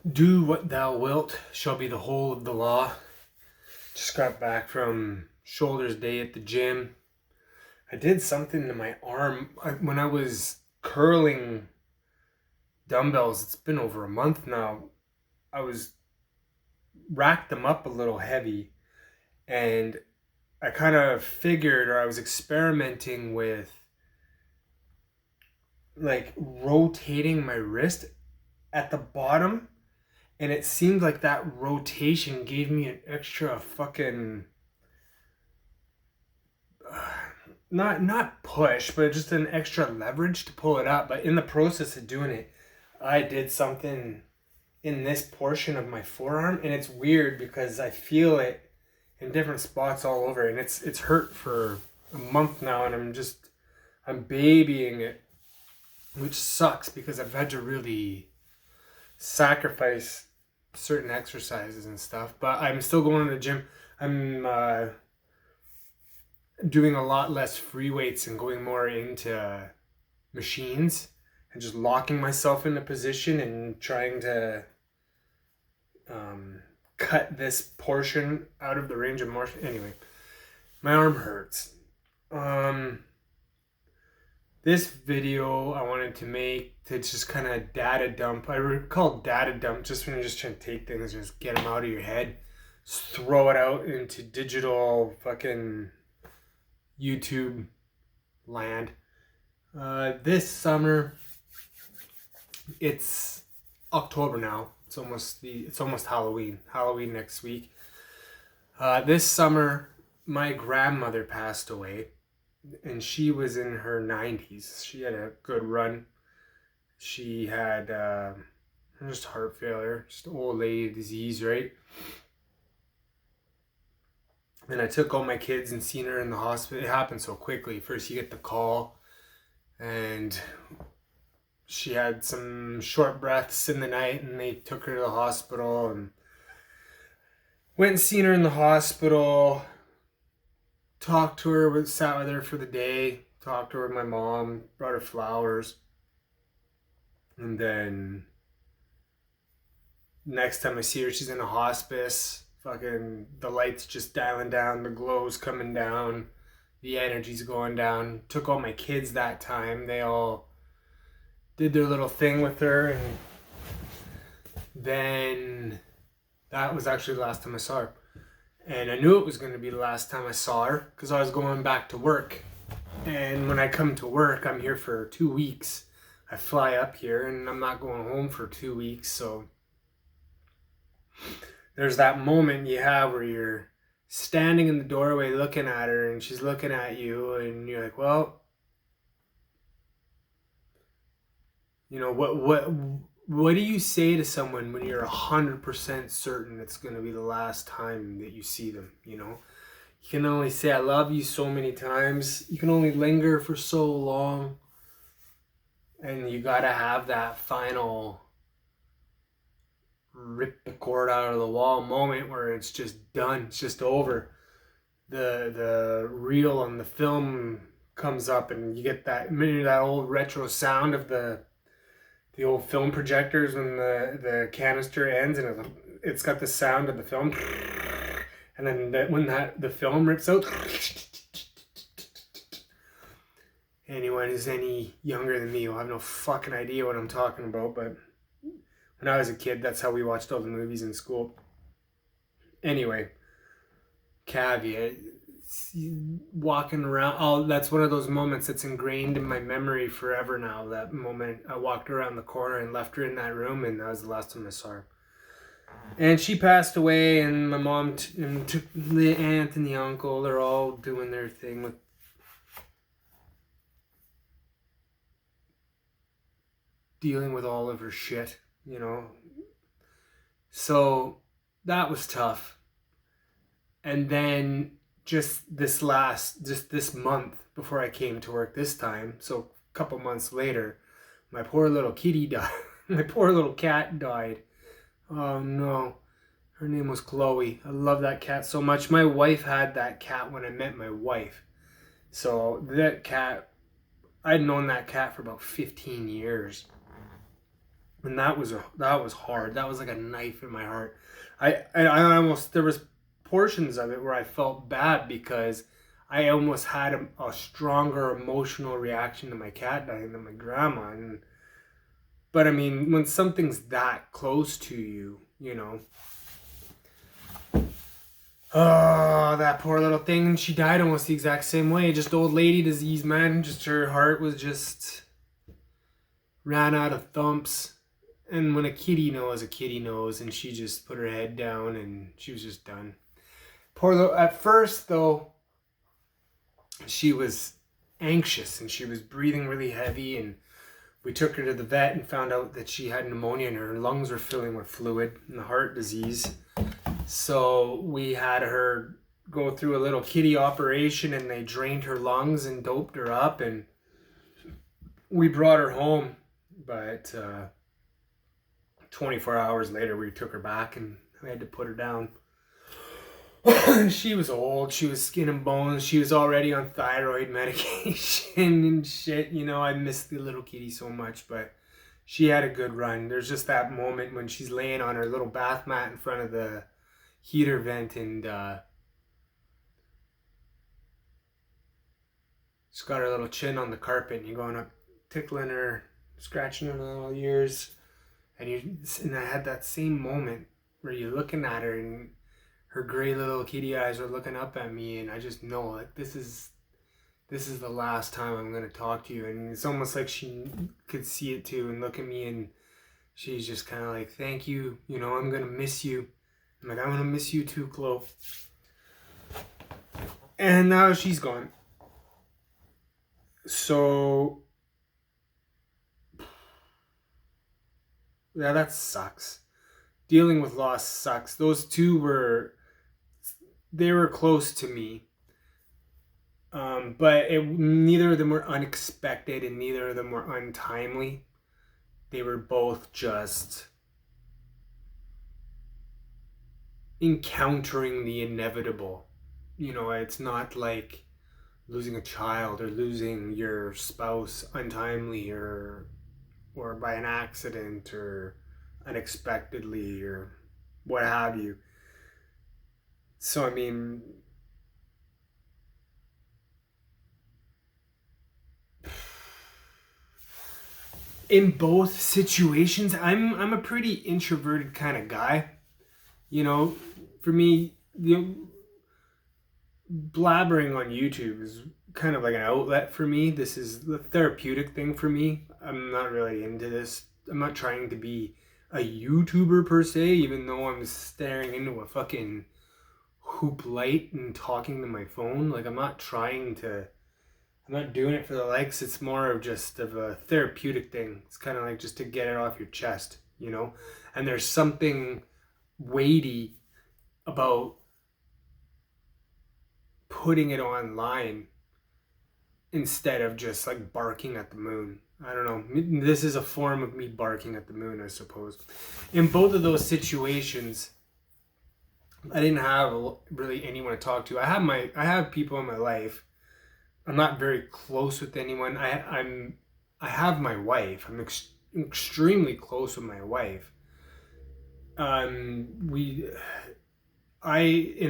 Do what thou wilt shall be the whole of the law. Just got back from shoulders day at the gym. I did something to my arm when I was curling dumbbells. It's been over a month now. I was racked them up a little heavy, and I kind of figured, or I was experimenting with like rotating my wrist at the bottom, and it seemed like that rotation gave me an extra fucking not push, but just an extra leverage to pull it up. But in the process of doing it, I did something in this portion of my forearm, and it's weird because I feel it in different spots all over, and it's hurt for a month now, and I'm babying it, which sucks because I've had to really sacrifice certain exercises and stuff. But I'm still going to the gym. I'm doing a lot less free weights and going more into machines and just locking myself in a position and trying to cut this portion out of the range of motion. Anyway, my arm hurts. This video I wanted to make to just kind of data dump. I recall data dump just when you're just trying to take things and just get them out of your head. Just throw it out into digital fucking YouTube land. This summer, it's October now. It's almost Halloween. Halloween next week. This summer, my grandmother passed away, and she was in her 90s. She had a good run. She had just heart failure, just old lady disease, right? And I took all my kids and seen her in the hospital. It happened so quickly. First you get the call, and she had some short breaths in the night, and they took her to the hospital and went and seen her in the hospital, talked to her, sat with her for the day, talked to her with my mom, brought her flowers. And then next time I see her, she's in a hospice. Fucking the lights just dialing down, the glow's coming down, the energy's going down. Took all my kids that time. They all did their little thing with her, and then that was actually the last time I saw her. And I knew it was going to be the last time I saw her because I was going back to work. And when I come to work, I'm here for 2 weeks. I fly up here and I'm not going home for 2 weeks. So there's that moment you have where you're standing in the doorway looking at her and she's looking at you, and you're like, well, you know, what do you say to someone when you're 100% certain it's going to be the last time that you see them, you know? You can only say I love you so many times. You can only linger for so long. And you got to have that final rip the cord out of the wall moment where it's just done. It's just over. The reel on the film comes up, and you get that old retro sound of the old film projectors when the canister ends, and it's got the sound of the film, and then when the film rips out. Anyone who's any younger than me will have no fucking idea what I'm talking about, but when I was a kid, that's how we watched all the movies in school. Anyway, caveat, walking around, that's one of those moments that's ingrained in my memory forever now. That moment I walked around the corner and left her in that room, and that was the last time I saw her. And she passed away, and my mom and the aunt and the uncle, they're all doing their thing with dealing with all of her shit, you know. So that was tough. And then just this month before I came to work this time, so a couple months later, my poor little kitty died. My poor little cat died. Oh no. Her name was Chloe. I love that cat so much. My wife had that cat when I met my wife. So that cat, I'd known that cat for about 15 years. And that was hard. That was like a knife in my heart. I almost, there was portions of it where I felt bad because I almost had a stronger emotional reaction to my cat dying than my grandma. And but I mean, when something's that close to you, you know, oh, that poor little thing. She died almost the exact same way. Just old lady disease, man. Just her heart was just ran out of thumps. And when a kitty knows, and she just put her head down and she was just done. Poor little, at first though, she was anxious and she was breathing really heavy, and we took her to the vet and found out that she had pneumonia and her lungs were filling with fluid and the heart disease. So we had her go through a little kitty operation and they drained her lungs and doped her up, and we brought her home. But 24 hours later, we took her back and we had to put her down. She was old. She was skin and bones. She was already on thyroid medication and shit. You know, I miss the little kitty so much, but she had a good run. There's just that moment when she's laying on her little bath mat in front of the heater vent, and she's got her little chin on the carpet, and you're going up, tickling her, scratching her little ears, and I had that same moment where you're looking at her and her gray little kitty eyes are looking up at me, and I just know like this is the last time I'm gonna talk to you. And it's almost like she could see it too and look at me, and she's just kind of like, thank you, you know, I'm gonna miss you. I'm like, I'm gonna miss you too, Chloe. And now she's gone. So yeah, that sucks. Dealing with loss sucks. Those two were close to me. But neither of them were unexpected and neither of them were untimely. They were both just encountering the inevitable. You know, it's not like losing a child or losing your spouse untimely or by an accident or unexpectedly or what have you. So I mean, in both situations, I'm a pretty introverted kind of guy. You know, for me, blabbering on YouTube is kind of like an outlet for me. This is the therapeutic thing for me. I'm not really into this. I'm not trying to be a YouTuber per se, even though I'm staring into a fucking hoop light and talking to my phone. Like I'm not doing it for the likes. It's more of just of a therapeutic thing. It's kind of like just to get it off your chest, you know? And there's something weighty about putting it online instead of just like barking at the moon. I don't know. This is a form of me barking at the moon, I suppose. In both of those situations, I didn't have really anyone to talk to. I have people in my life. I'm not very close with anyone. I have my wife. I'm extremely close with my wife. In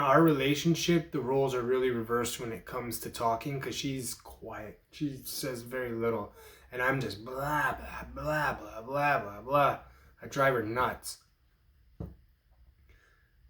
our relationship, the roles are really reversed when it comes to talking because she's quiet. She says very little, and I'm just blah blah blah blah blah blah blah. I drive her nuts.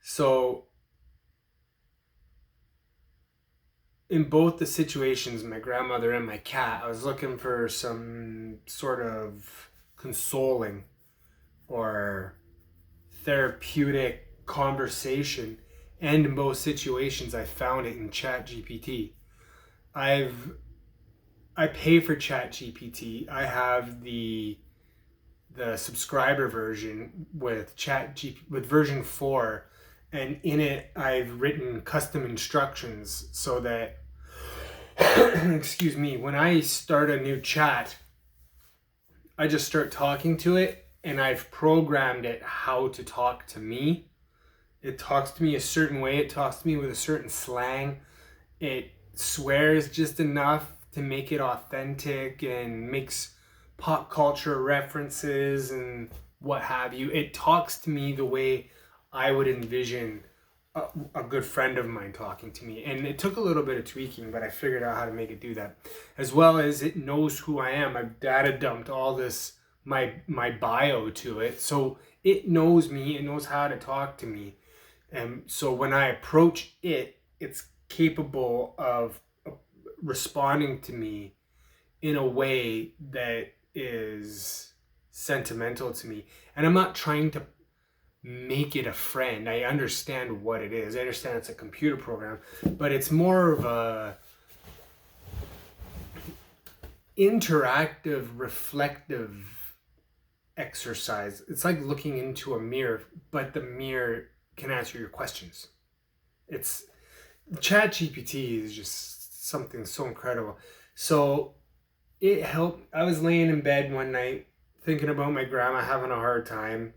So in both the situations, my grandmother and my cat, I was looking for some sort of consoling or therapeutic conversation, and in both situations I found it in ChatGPT. I pay for ChatGPT. I have the subscriber version with with version 4, and in it I've written custom instructions so that excuse me, when I start a new chat, I just start talking to it, and I've programmed it how to talk to me. It talks to me a certain way. It talks to me with a certain slang. It swears just enough to make it authentic and makes pop culture references and what have you. It talks to me the way I would envision a good friend of mine talking to me. And it took a little bit of tweaking, but I figured out how to make it do that. As well as it knows who I am. I've data dumped all this, my bio to it. So it knows me, it knows how to talk to me. And so when I approach it, it's capable of responding to me in a way that is sentimental to me. And I'm not trying to make it a friend. I understand what it is. I understand it's a computer program, but it's more of a interactive, reflective exercise. It's like looking into a mirror, but the mirror can answer your questions. It's ChatGPT is just something so incredible. So it helped. I was laying in bed one night thinking about my grandma having a hard time,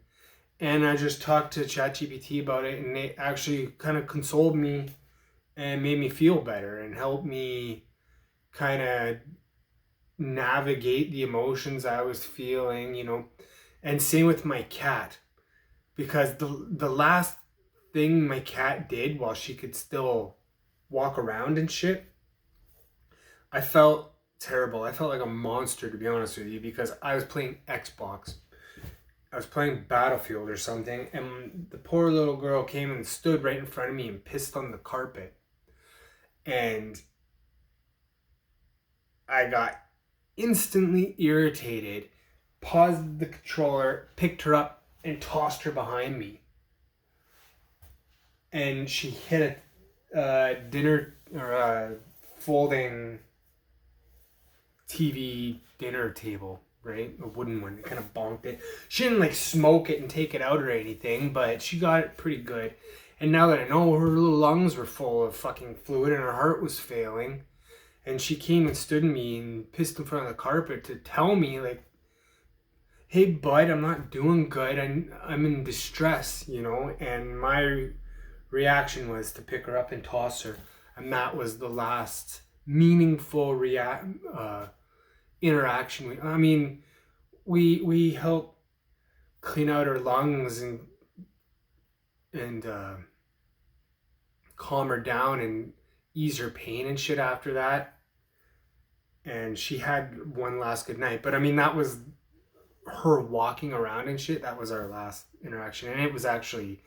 and I just talked to ChatGPT about it, and it actually kind of consoled me and made me feel better and helped me kind of navigate the emotions I was feeling, you know. And same with my cat, because the last thing my cat did while she could still walk around and shit, I felt terrible. I felt like a monster, to be honest with you, because I was playing Xbox. I was playing Battlefield or something, and the poor little girl came and stood right in front of me and pissed on the carpet. And I got instantly irritated, paused the controller, picked her up, and tossed her behind me. And she hit a dinner or a folding TV dinner table, right? A wooden one. It kind of bonked it. She didn't like smoke it and take it out or anything, but she got it pretty good. And now that I know, her little lungs were full of fucking fluid and her heart was failing. And she came and stood me and pissed in front of the carpet to tell me, like, hey, bud, I'm not doing good. I'm in distress, you know? And my reaction was to pick her up and toss her. And that was the last meaningful interaction. I mean, we help clean out her lungs and calm her down and ease her pain and shit after that. And she had one last good night. But I mean, that was her walking around and shit. That was our last interaction. And it was actually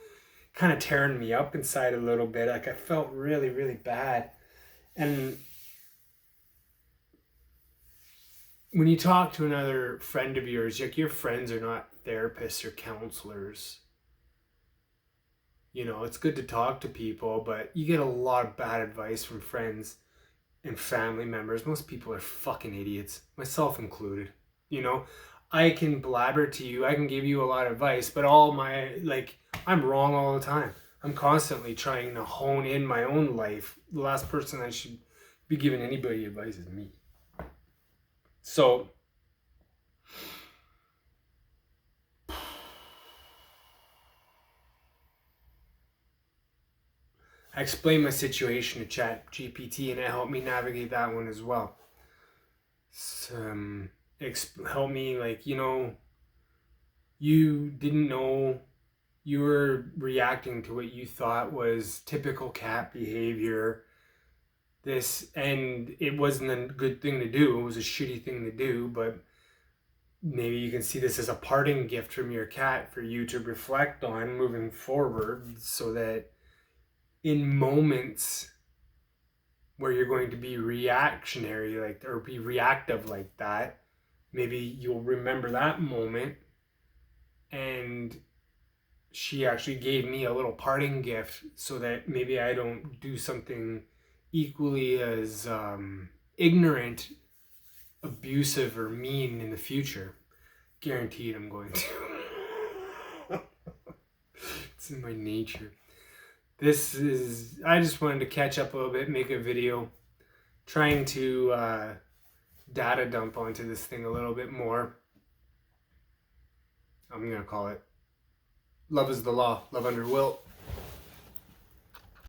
kind of tearing me up inside a little bit. Like I felt really, really bad. And when you talk to another friend of yours, like your friends are not therapists or counselors. You know, it's good to talk to people, but you get a lot of bad advice from friends and family members. Most people are fucking idiots, myself included. You know, I can blabber to you, I can give you a lot of advice, but I'm wrong all the time. I'm constantly trying to hone in my own life. The last person I should be giving anybody advice is me. So, I explained my situation to ChatGPT and it helped me navigate that one as well. Helped me, like, you know, you didn't know you were reacting to what you thought was typical cat behavior. And it wasn't a good thing to do. It was a shitty thing to do, but maybe you can see this as a parting gift from your cat for you to reflect on moving forward, so that in moments where you're going to be reactionary, like, or be reactive like that, maybe you'll remember that moment. And she actually gave me a little parting gift so that maybe I don't do something equally as ignorant, abusive, or mean in the future. Guaranteed I'm going to. It's in my nature. I just wanted to catch up a little bit, make a video, trying to data dump onto this thing a little bit more. I'm going to call it Love is the Law, Love Under Will.